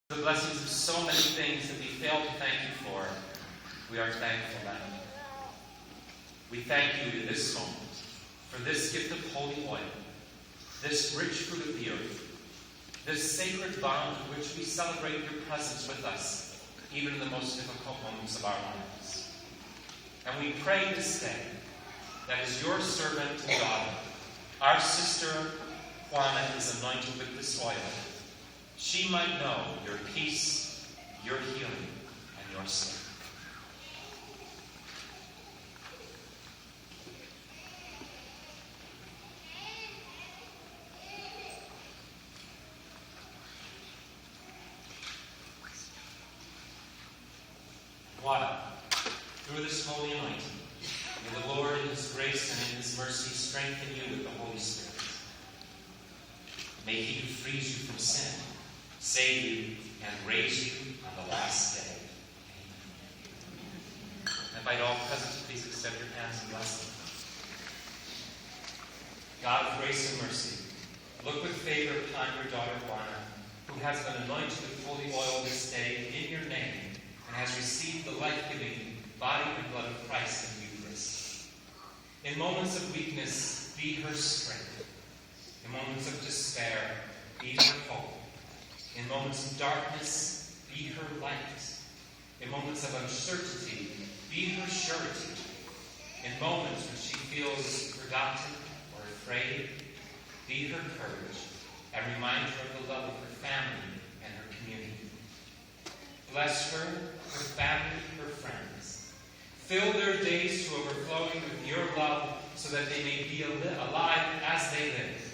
The blessings of so many things that we fail to thank you for, we are thankful now. We thank you in this moment for this gift of holy oil, this rich fruit of the earth, this sacred bond in which we celebrate your presence with us, even in the most difficult moments of our lives. And we pray this day that as your servant and daughter, our sister Juana is anointed with this oil, she might know your peace, your healing, and your strength. Juana, through this holy anointing, may the Lord in his grace and in his mercy strengthen you with the Holy Spirit. May he who frees you from sin save you and raise you on the last day. Amen. I invite all present to please extend your hands and bless them. God of grace and mercy, look with favor upon your daughter Juana, who has been anointed with holy oil this day in your name, and has received the life-giving body and blood of Christ in the Eucharist. In moments of weakness, be her strength. In moments of despair, be her hope. In moments of darkness, be her light. In moments of uncertainty, be her surety. In moments when she feels forgotten or afraid, be her courage and remind her of the love of her family and her community. Bless her, her family, her friends. Fill their days to overflowing with your love so that they may be alive as they live.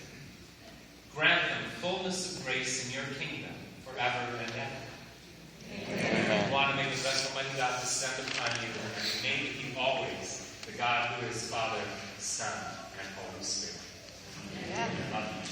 Grant them fullness of grace in your kingdom forever and ever. Amen. I want to make the best Almighty God descend upon you and remain with you always, the God who is Father, Son, and Holy Spirit. Amen.